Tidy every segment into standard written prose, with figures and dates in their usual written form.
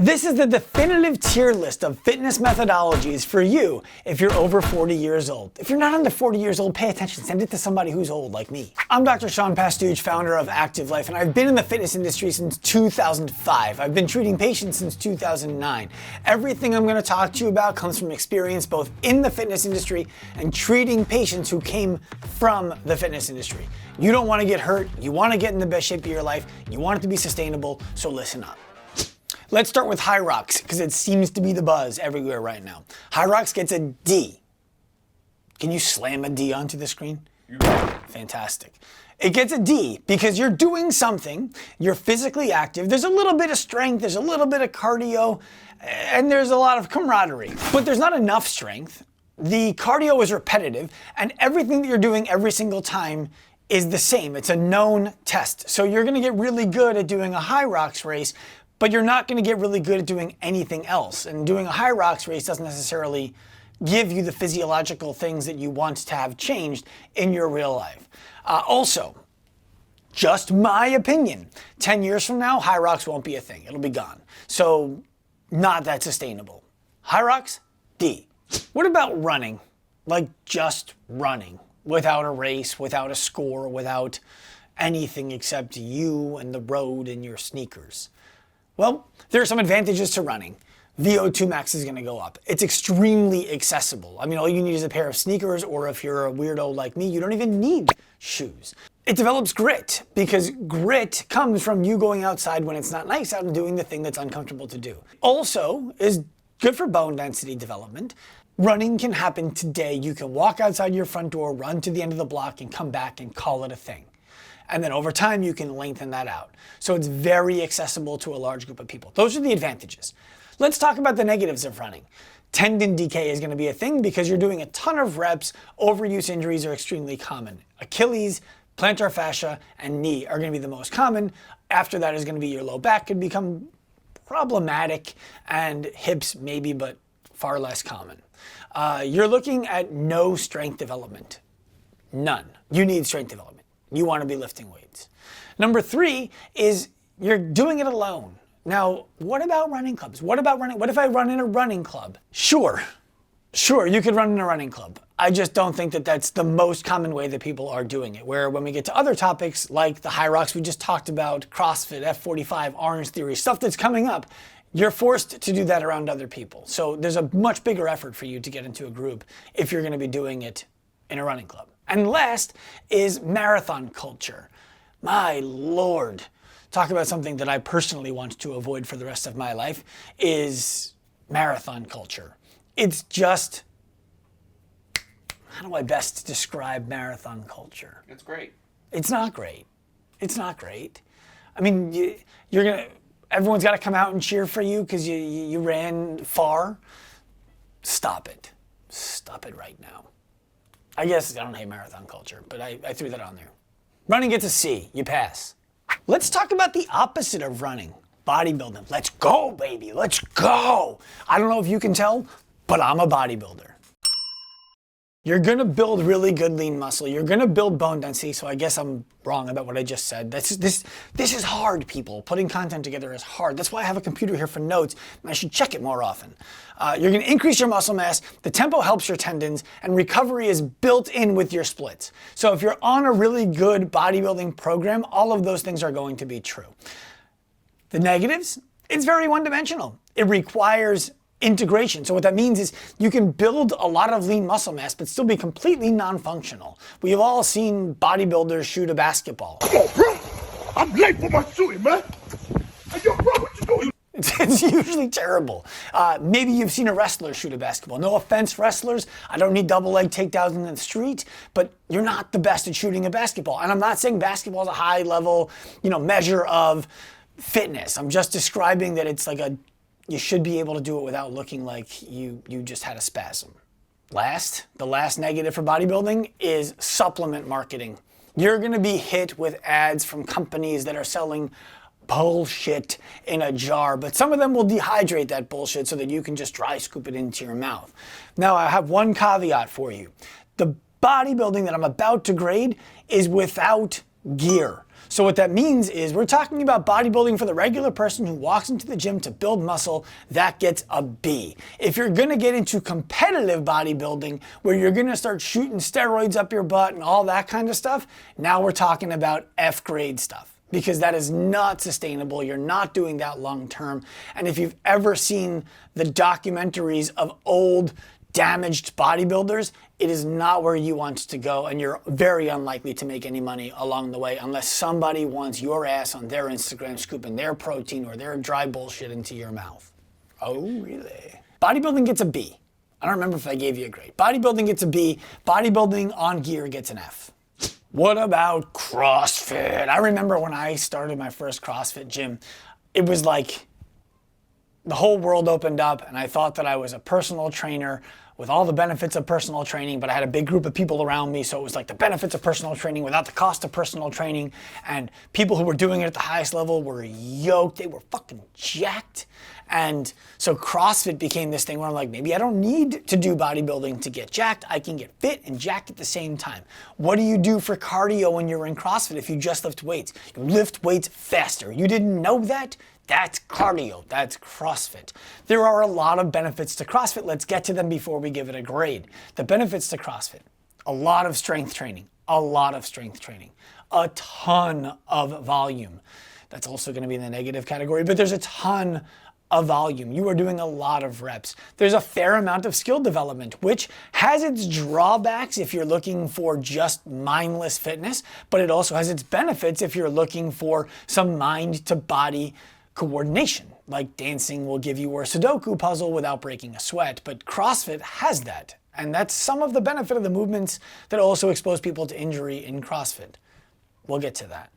This is the definitive tier list of fitness methodologies for you if you're over 40 years old. If you're not under 40 years old, pay attention. Send it to somebody who's old like me. I'm Dr. Sean Pastuch, founder of Active Life, and I've been in the fitness industry since 2005. I've been treating patients since 2009. Everything I'm going to talk to you about comes from experience both in the fitness industry and treating patients who came from the fitness industry. You don't want to get hurt. You want to get in the best shape of your life. You want it to be sustainable, so listen up. Let's start with Hyrox, because it seems to be the buzz everywhere right now. Hyrox gets a D. Can you slam a D onto the screen? Fantastic. It gets a D because you're doing something, you're physically active, there's a little bit of strength, there's a little bit of cardio, and there's a lot of camaraderie. But there's not enough strength. The cardio is repetitive, and everything that you're doing every single time is the same. It's a known test. So you're gonna get really good at doing a Hyrox race, but you're not gonna get really good at doing anything else. And doing a Hyrox race doesn't necessarily give you the physiological things that you want to have changed in your real life. Also, just my opinion, 10 years from now, Hyrox won't be a thing. It'll be gone. So, not that sustainable. Hyrox, D. What about running? Like just running, without a race, without a score, without anything except you and the road and your sneakers. Well, there are some advantages to running. VO2 max is gonna go up. It's extremely accessible. I mean, all you need is a pair of sneakers, or if you're a weirdo like me, you don't even need shoes. It develops grit, because grit comes from you going outside when it's not nice out and doing the thing that's uncomfortable to do. Also, is good for bone density development. Running can happen today. You can walk outside your front door, run to the end of the block, and come back and call it a thing. And then over time, you can lengthen that out. So it's very accessible to a large group of people. Those are the advantages. Let's talk about the negatives of running. Tendon decay is going to be a thing because you're doing a ton of reps. Overuse injuries are extremely common. Achilles, plantar fascia, and knee are going to be the most common. After that is going to be your low back could become problematic, and hips maybe, but far less common. You're looking at no strength development. None. You need strength development. You want to be lifting weights. Number 3 is you're doing it alone. Now, what about running clubs? What if I run in a running club? Sure, you could run in a running club. I just don't think that that's the most common way that people are doing it. Where when we get to other topics like the Hyrox we just talked about, CrossFit, F45, OrangeTheory, stuff that's coming up, you're forced to do that around other people. So there's a much bigger effort for you to get into a group if you're going to be doing it in a running club. And last is marathon culture. My Lord. Talk about something that I personally want to avoid for the rest of my life is marathon culture. It's just, how do I best describe marathon culture? It's great. It's not great. It's not great. I mean, everyone's got to come out and cheer for you because you ran far. Stop it. Stop it right now. I guess I don't hate marathon culture, but I threw that on there. Running gets a C. You pass. Let's talk about the opposite of running. Bodybuilding. Let's go, baby. Let's go. I don't know if you can tell, but I'm a bodybuilder. You're gonna build really good lean muscle. You're gonna build bone density, so I guess I'm wrong about what I just said. This is hard, people. Putting content together is hard. That's why I have a computer here for notes, and I should check it more often. You're gonna increase your muscle mass, the tempo helps your tendons, and recovery is built in with your splits. So if you're on a really good bodybuilding program, all of those things are going to be true. The negatives, it's very one-dimensional. It requires integration. So what that means is you can build a lot of lean muscle mass but still be completely non-functional. We've all seen bodybuilders shoot a basketball. Come on, bro. I'm late for my shooting, man. Hey, yo, bro, what you doing? It's usually terrible. Maybe you've seen a wrestler shoot a basketball. No offense, wrestlers. I don't need double leg takedowns in the street, but you're not the best at shooting a basketball. And I'm not saying basketball is a high level, measure of fitness. I'm just describing that it's like you should be able to do it without looking like you just had a spasm. The last negative for bodybuilding is supplement marketing. You're gonna be hit with ads from companies that are selling bullshit in a jar, but some of them will dehydrate that bullshit so that you can just dry scoop it into your mouth. Now, I have one caveat for you. The bodybuilding that I'm about to grade is without gear. So what that means is we're talking about bodybuilding for the regular person who walks into the gym to build muscle. That gets a B. If you're gonna get into competitive bodybuilding, where you're gonna start shooting steroids up your butt and all that kind of stuff, now we're talking about F grade stuff, because that is not sustainable. You're not doing that long term. And if you've ever seen the documentaries of old damaged bodybuilders, it is not where you want to go, and you're very unlikely to make any money along the way unless somebody wants your ass on their Instagram scooping their protein or their dry bullshit into your mouth. Oh, really? Bodybuilding gets a B. I don't remember if I gave you a grade. Bodybuilding gets a B. Bodybuilding on gear gets an F. What about CrossFit? I remember when I started my first CrossFit gym, it was like the whole world opened up, and I thought that I was a personal trainer with all the benefits of personal training, but I had a big group of people around me, so it was like the benefits of personal training without the cost of personal training, and people who were doing it at the highest level were yoked, they were fucking jacked. And so CrossFit became this thing where I'm like, maybe I don't need to do bodybuilding to get jacked. I can get fit and jacked at the same time. What do you do for cardio when you're in CrossFit if you just lift weights? You lift weights faster. You didn't know that? That's cardio. That's CrossFit. There are a lot of benefits to CrossFit. Let's get to them before we give it a grade. The benefits to CrossFit: a lot of strength training, a ton of volume. That's also going to be in the negative category, but there's a ton of volume. You are doing a lot of reps. There's a fair amount of skill development, which has its drawbacks if you're looking for just mindless fitness, but it also has its benefits if you're looking for some mind to body coordination. Like dancing will give you a Sudoku puzzle without breaking a sweat, but CrossFit has that. And that's some of the benefit of the movements that also expose people to injury in CrossFit. We'll get to that.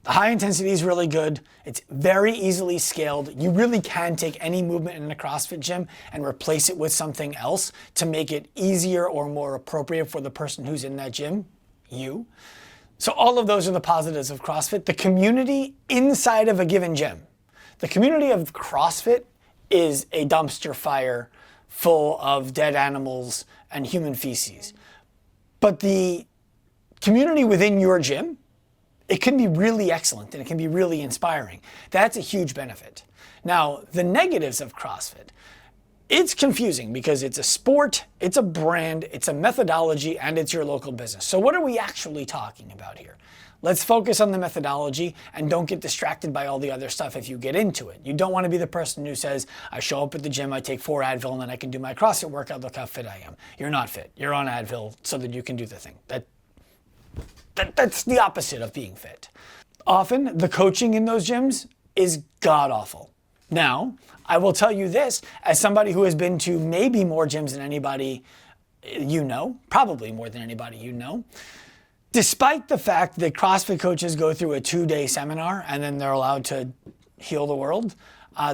The high intensity is really good. It's very easily scaled. You really can take any movement in a CrossFit gym and replace it with something else to make it easier or more appropriate for the person who's in that gym, you. So all of those are the positives of CrossFit. The community inside of a given gym. The community of CrossFit is a dumpster fire full of dead animals and human feces. But the community within your gym, it can be really excellent and it can be really inspiring. That's a huge benefit. Now, the negatives of CrossFit, it's confusing because it's a sport, it's a brand, it's a methodology, and it's your local business. So what are we actually talking about here? Let's focus on the methodology and don't get distracted by all the other stuff if you get into it. You don't want to be the person who says, I show up at the gym, I take 4 Advil, and then I can do my CrossFit workout, look how fit I am. You're not fit. You're on Advil so that you can do the thing. That's the opposite of being fit. Often, the coaching in those gyms is god-awful. Now, I will tell you this, as somebody who has been to maybe more gyms than anybody you know, probably more than anybody you know, despite the fact that CrossFit coaches go through a 2-day seminar and then they're allowed to heal the world,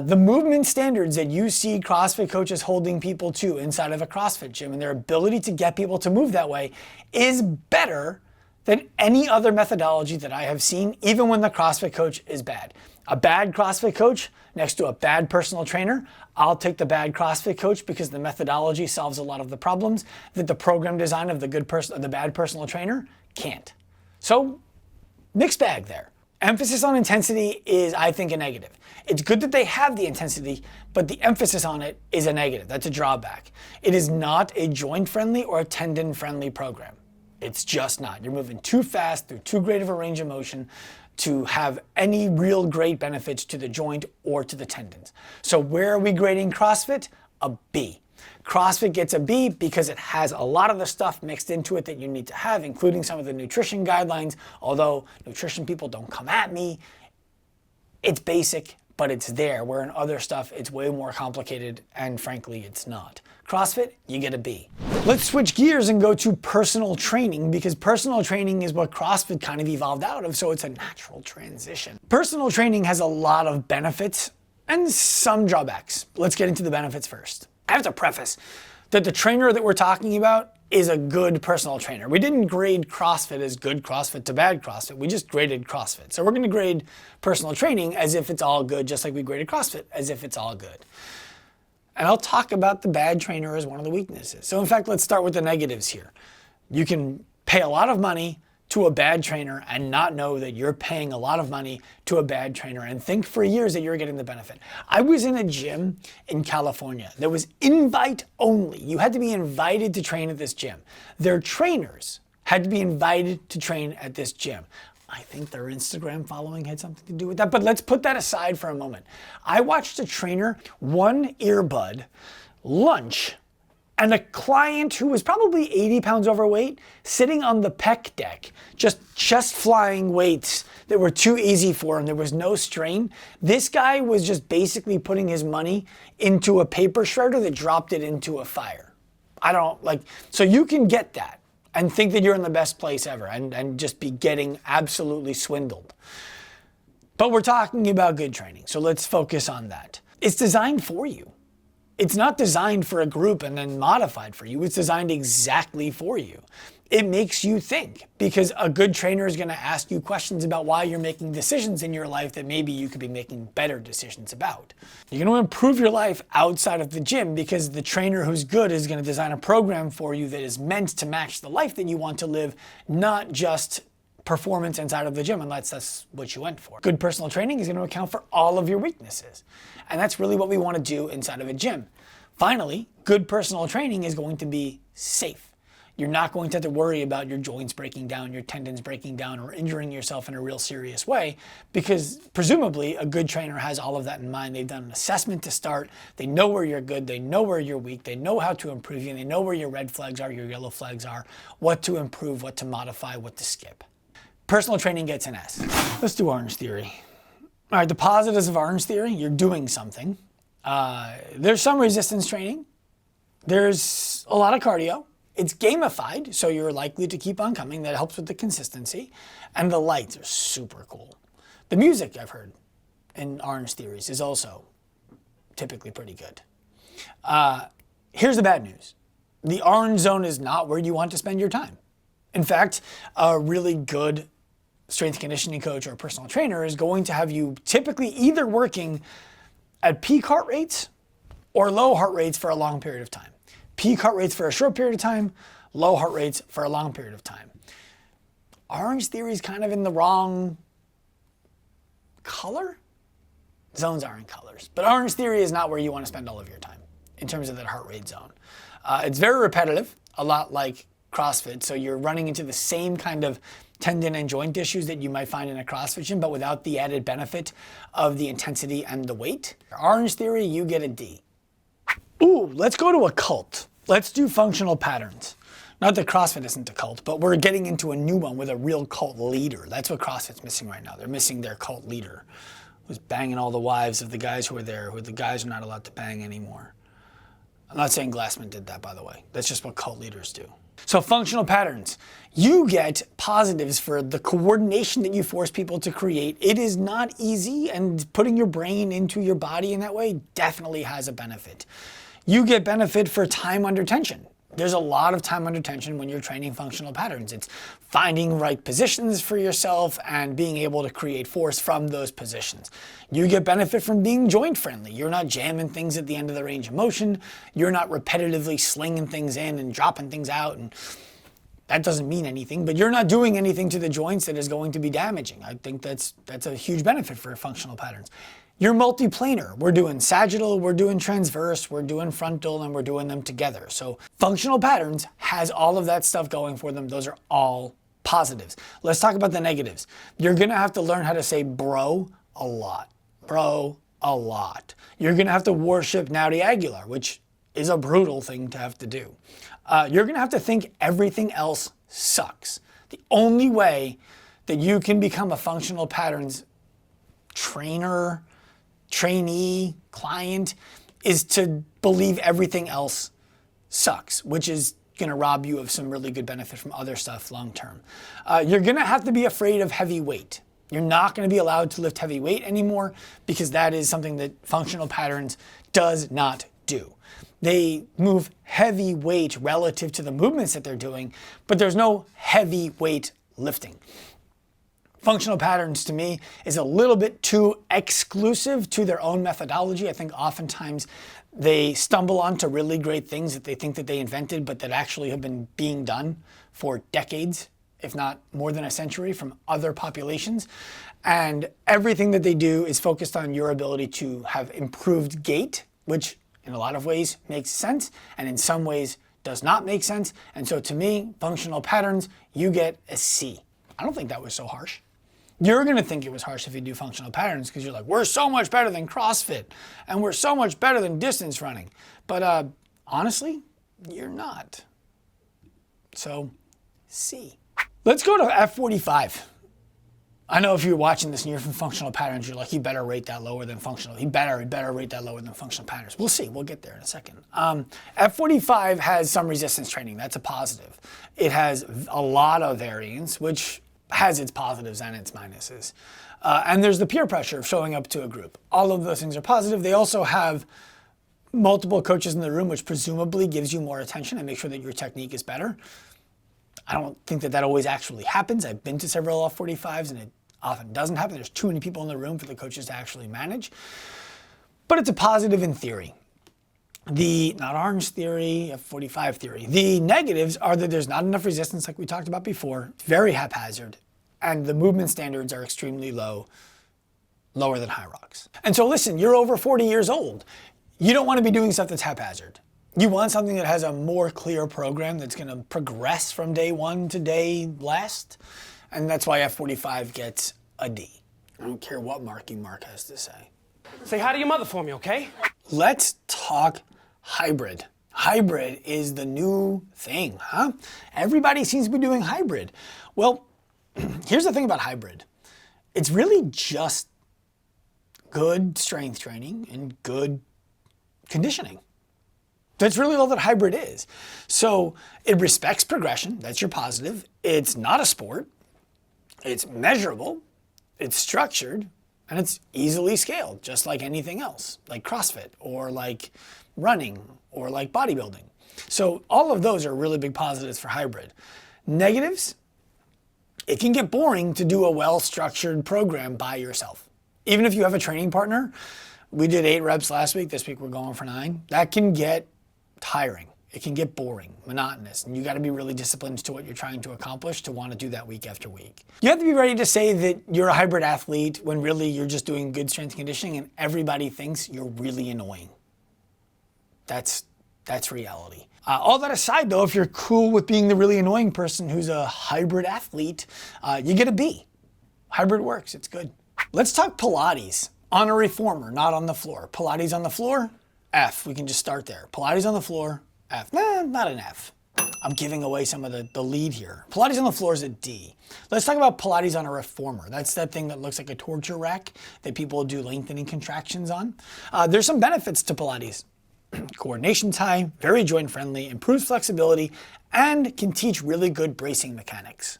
the movement standards that you see CrossFit coaches holding people to inside of a CrossFit gym and their ability to get people to move that way is better than any other methodology that I have seen, even when the CrossFit coach is bad. A bad CrossFit coach next to a bad personal trainer, I'll take the bad CrossFit coach because the methodology solves a lot of the problems that the program design of the bad personal trainer can't. So, mixed bag there. Emphasis on intensity is, I think, a negative. It's good that they have the intensity, but the emphasis on it is a negative. That's a drawback. It is not a joint-friendly or a tendon-friendly program. It's just not. You're moving too fast through too great of a range of motion to have any real great benefits to the joint or to the tendons. So where are we grading CrossFit? A B. CrossFit gets a B because it has a lot of the stuff mixed into it that you need to have, including some of the nutrition guidelines. Although nutrition people don't come at me, it's basic, but it's there, where in other stuff it's way more complicated, and frankly it's not. CrossFit, you get a B. Let's switch gears and go to personal training, because personal training is what CrossFit kind of evolved out of, so it's a natural transition. Personal training has a lot of benefits and some drawbacks. Let's get into the benefits first. I have to preface that the trainer that we're talking about is a good personal trainer. We didn't grade CrossFit as good CrossFit to bad CrossFit. We just graded CrossFit. So we're going to grade personal training as if it's all good, just like we graded CrossFit as if it's all good. And I'll talk about the bad trainer as one of the weaknesses. So in fact, let's start with the negatives here. You can pay a lot of money to a bad trainer and not know that you're paying a lot of money to a bad trainer and think for years that you're getting the benefit. I was in a gym in California that was invite only. You had to be invited to train at this gym. Their trainers had to be invited to train at this gym. I think their Instagram following had something to do with that, but let's put that aside for a moment. I watched a trainer, one earbud, lunch, and a client who was probably 80 pounds overweight sitting on the pec deck, just chest flying weights that were too easy for him. There was no strain. This guy was just basically putting his money into a paper shredder that dropped it into a fire. So you can get that and think that you're in the best place ever and just be getting absolutely swindled. But we're talking about good training, so let's focus on that. It's designed for you. It's not designed for a group and then modified for you. It's designed exactly for you. It makes you think, because a good trainer is going to ask you questions about why you're making decisions in your life that maybe you could be making better decisions about. You're going to improve your life outside of the gym because the trainer who's good is going to design a program for you that is meant to match the life that you want to live, not just performance inside of the gym, unless that's what you went for. Good personal training is going to account for all of your weaknesses. And that's really what we want to do inside of a gym. Finally, good personal training is going to be safe. You're not going to have to worry about your joints breaking down, your tendons breaking down, or injuring yourself in a real serious way, because presumably a good trainer has all of that in mind. They've done an assessment to start. They know where you're good. They know where you're weak. They know how to improve you. And they know where your red flags are, your yellow flags are, what to improve, what to modify, what to skip. Personal training gets an S. Let's do OrangeTheory. All right, the positives of OrangeTheory: you're doing something. There's some resistance training. There's a lot of cardio. It's gamified, so you're likely to keep on coming. That helps with the consistency. And the lights are super cool. The music, I've heard in OrangeTheories, is also typically pretty good. Here's the bad news. The orange zone is not where you want to spend your time. In fact, a really good strength conditioning coach or a personal trainer is going to have you typically either working at peak heart rates or low heart rates for a long period of time. Peak heart rates for a short period of time, low heart rates for a long period of time. OrangeTheory is kind of in the wrong color? Zones are in colors. But OrangeTheory is not where you want to spend all of your time in terms of that heart rate zone. It's very repetitive, a lot like CrossFit, so you're running into the same kind of tendon and joint issues that you might find in a CrossFit gym, but without the added benefit of the intensity and the weight. OrangeTheory, you get a D. Ooh, let's go to a cult. Let's do functional patterns. Not that CrossFit isn't a cult, but we're getting into a new one with a real cult leader. That's what CrossFit's missing right now. They're missing their cult leader, who's banging all the wives of the guys who are there, who the guys are not allowed to bang anymore. I'm not saying Glassman did that, by the way. That's just what cult leaders do. So functional patterns. You get positives for the coordination that you force people to create. It is not easy, and putting your brain into your body in that way definitely has a benefit. You get benefit for time under tension. There's a lot of time under tension when you're training functional patterns. It's finding right positions for yourself and being able to create force from those positions. You get benefit from being joint friendly. You're not jamming things at the end of the range of motion. You're not repetitively slinging things in and dropping things out. And that doesn't mean anything, but you're not doing anything to the joints that is going to be damaging. I think that's a huge benefit for functional patterns. You're multiplanar. We're doing sagittal, we're doing transverse, we're doing frontal, and we're doing them together. So functional patterns has all of that stuff going for them. Those are all positives. Let's talk about the negatives. You're gonna have to learn how to say bro a lot. Bro a lot. You're gonna have to worship Naughty Aguilar, which is a brutal thing to have to do. You're gonna have to think everything else sucks. The only way that you can become a functional patterns trainer, trainee, client, is to believe everything else sucks, which is going to rob you of some really good benefit from other stuff long term. You're going to have to be afraid of heavy weight. You're not going to be allowed to lift heavy weight anymore because that is something that functional patterns does not do. They move heavy weight relative to the movements that they're doing, but there's no heavy weight lifting. Functional patterns, to me, is a little bit too exclusive to their own methodology. I think oftentimes they stumble onto really great things that they think that they invented, but that actually have been being done for decades if not more than a century, from other populations. And everything that they do is focused on your ability to have improved gait, which in a lot of ways makes sense, and in some ways does not make sense. And so to me, functional patterns, you get a C. I don't think that was so harsh. You're going to think it was harsh if you do functional patterns because you're like, we're so much better than CrossFit and we're so much better than distance running. But honestly, you're not. So C. Let's go to F45. I know if you're watching this and you're from functional patterns, you're like, he better rate that lower than functional. He better rate that lower than functional patterns. We'll see. We'll get there in a second. F45 has some resistance training. That's a positive. It has a lot of variance, which has its positives and its minuses. And there's the peer pressure of showing up to a group. All of those things are positive. They also have multiple coaches in the room, which presumably gives you more attention and makes sure that your technique is better. I don't think that always actually happens. I've been to several F45s and it often doesn't happen. There's too many people in the room for the coaches to actually manage. But it's a positive in theory. Not Orange theory, F45 theory. The negatives are that there's not enough resistance like we talked about before. It's very haphazard. And the movement standards are extremely low, lower than Hyrox. And so listen, you're over 40 years old. You don't want to be doing stuff that's haphazard. You want something that has a more clear program that's going to progress from day one to day last. And that's why F45 gets a D. I don't care what Marky Mark has to say. Say hi to your mother for me, okay? Let's talk hybrid. Hybrid is the new thing, huh? Everybody seems to be doing hybrid. Well, here's the thing about hybrid. It's really just good strength training and good conditioning. That's really all that hybrid is. So it respects progression. That's your positive. It's not a sport. It's measurable. It's structured. And it's easily scaled, just like anything else, like CrossFit or like running or like bodybuilding. So all of those are really big positives for hybrid. Negatives, it can get boring to do a well-structured program by yourself. Even if you have a training partner, we did 8 reps last week. This week we're going for 9. That can get tiring. It can get boring, monotonous, and you got to be really disciplined to what you're trying to accomplish to want to do that week after week. You have to be ready to say that you're a hybrid athlete when really you're just doing good strength and conditioning and everybody thinks you're really annoying. That's reality. All that aside though, if you're cool with being the really annoying person who's a hybrid athlete, you get a B. Hybrid works, it's good. Let's talk Pilates on a reformer, not on the floor. Pilates on the floor, F. We can just start there. Pilates on the floor, F. Nah, not an F. I'm giving away some of the lead here. Pilates on the floor is a D. Let's talk about Pilates on a reformer. That's that thing that looks like a torture rack that people do lengthening contractions on. There's some benefits to Pilates. Coordination's high, very joint friendly, improves flexibility, and can teach really good bracing mechanics.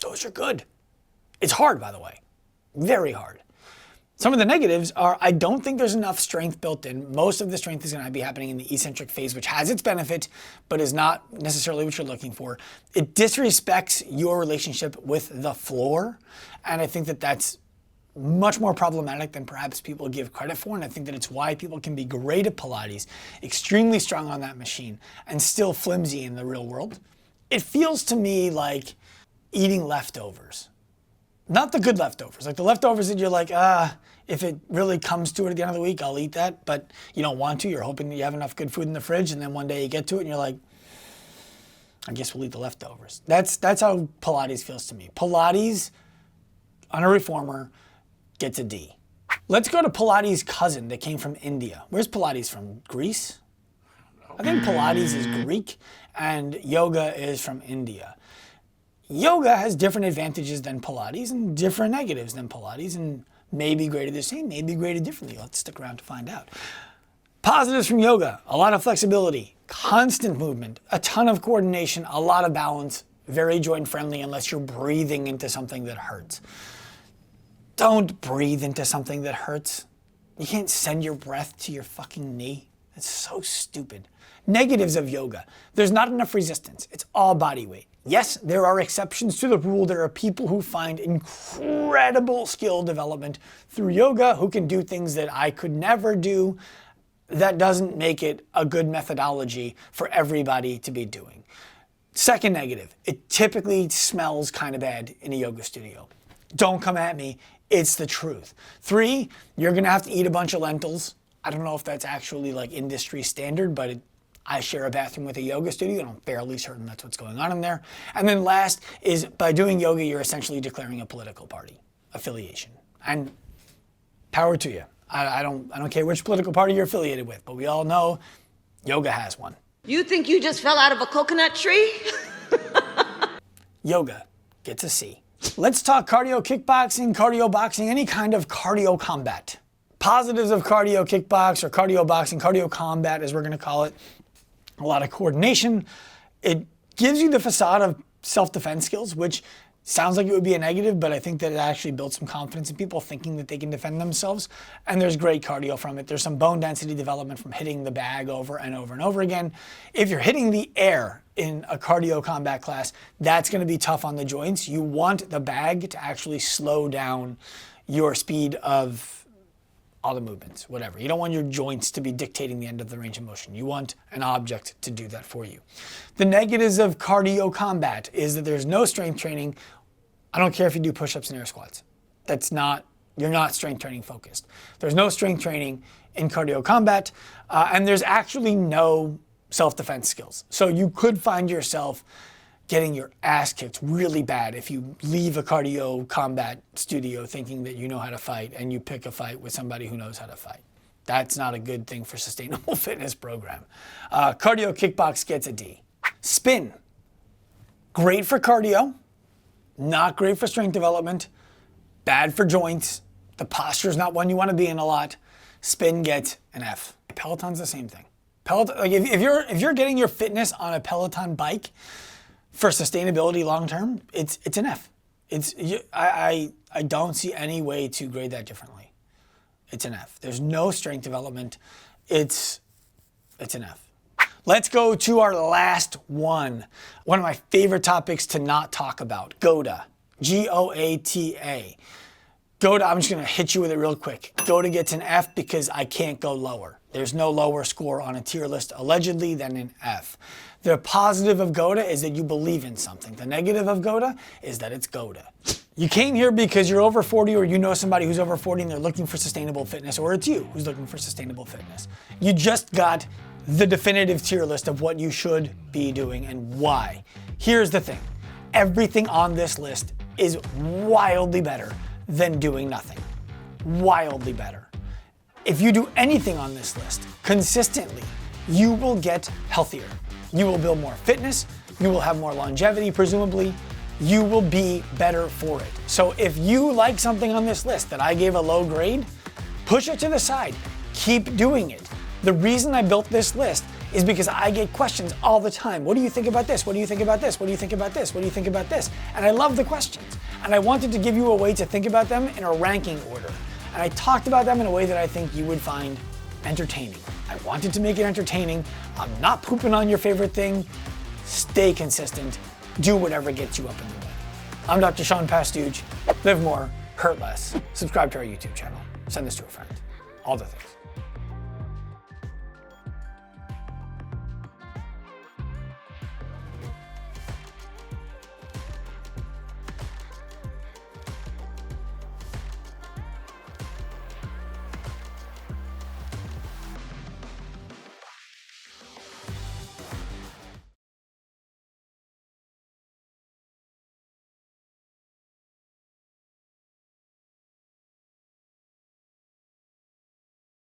Those are good. It's hard, by the way. Very hard. Some of the negatives are I don't think there's enough strength built in. Most of the strength is going to be happening in the eccentric phase, which has its benefit, but is not necessarily what you're looking for. It disrespects your relationship with the floor, and I think that that's much more problematic than perhaps people give credit for, and I think that it's why people can be great at Pilates, extremely strong on that machine, and still flimsy in the real world. It feels to me like eating leftovers. Not the good leftovers, like the leftovers that you're like, if it really comes to it at the end of the week, I'll eat that, but you don't want to. You're hoping that you have enough good food in the fridge, and then one day you get to it and you're like, I guess we'll eat the leftovers. That's how Pilates feels to me. Pilates on a reformer gets a D. Let's go to Pilates' cousin that came from India. Where's Pilates from? Greece? I think Pilates is Greek and yoga is from India. Yoga has different advantages than Pilates and different negatives than Pilates, and maybe graded the same, maybe graded differently. Let's stick around to find out. Positives from yoga: a lot of flexibility, constant movement, a ton of coordination, a lot of balance, very joint friendly unless you're breathing into something that hurts. Don't breathe into something that hurts. You can't send your breath to your fucking knee. That's so stupid. Negatives of yoga: there's not enough resistance. It's all body weight. Yes, there are exceptions to the rule. There are people who find incredible skill development through yoga who can do things that I could never do. That doesn't make it a good methodology for everybody to be doing. Second negative, it typically smells kind of bad in a yoga studio. Don't come at me, it's the truth. 3, you're gonna have to eat a bunch of lentils. I don't know if that's actually like industry standard, but I share a bathroom with a yoga studio and I'm fairly certain that's what's going on in there. And then last is by doing yoga, you're essentially declaring a political party affiliation. And power to you. I don't care which political party you're affiliated with, but we all know yoga has one. You think you just fell out of a coconut tree? Yoga gets a C. Let's talk cardio kickboxing, cardio boxing, any kind of cardio combat. Positives of cardio kickbox or cardio boxing, cardio combat as we're gonna call it. A lot of coordination. It gives you the facade of self-defense skills, which sounds like it would be a negative, but I think that it actually builds some confidence in people thinking that they can defend themselves. And there's great cardio from it. There's some bone density development from hitting the bag over and over and over again. If you're hitting the air in a cardio combat class, that's gonna be tough on the joints. You want the bag to actually slow down your speed of all the movements, whatever. You don't want your joints to be dictating the end of the range of motion. You want an object to do that for you. The negatives of cardio combat is that there's no strength training. I don't care if you do push-ups and air squats. You're not strength training focused. There's no strength training in cardio combat, and there's actually no self-defense skills. So you could find yourself getting your ass kicked really bad if you leave a cardio combat studio thinking that you know how to fight and you pick a fight with somebody who knows how to fight. That's not a good thing for sustainable fitness program. Cardio kickbox gets a D. Spin, great for cardio, not great for strength development, bad for joints. The posture is not one you want to be in a lot. Spin gets an F. Peloton's the same thing. Peloton, like if you're getting your fitness on a Peloton bike, for sustainability long term, it's an F. I don't see any way to grade that differently. It's an F. There's no strength development. It's an F. Let's go to our last one. One of my favorite topics to not talk about, GOTA. GOATA. GOTA, I'm just gonna hit you with it real quick. GOTA gets an F because I can't go lower. There's no lower score on a tier list allegedly than an F. The positive of GOTA is that you believe in something. The negative of GOTA is that it's GOTA. You came here because you're over 40 or you know somebody who's over 40 and they're looking for sustainable fitness, or it's you who's looking for sustainable fitness. You just got the definitive tier list of what you should be doing and why. Here's the thing. Everything on this list is wildly better than doing nothing. Wildly better. If you do anything on this list consistently, you will get healthier. You will build more fitness, you will have more longevity, presumably, you will be better for it. So if you like something on this list that I gave a low grade, push it to the side, keep doing it. The reason I built this list is because I get questions all the time. What do you think about this? What do you think about this? What do you think about this? What do you think about this? And I love the questions. And I wanted to give you a way to think about them in a ranking order. And I talked about them in a way that I think you would find entertaining. I wanted to make it entertaining. I'm not pooping on your favorite thing. Stay consistent. Do whatever gets you up in the morning. I'm Dr. Sean Pastuch. Live more, hurt less. Subscribe to our YouTube channel. Send this to a friend. All the things.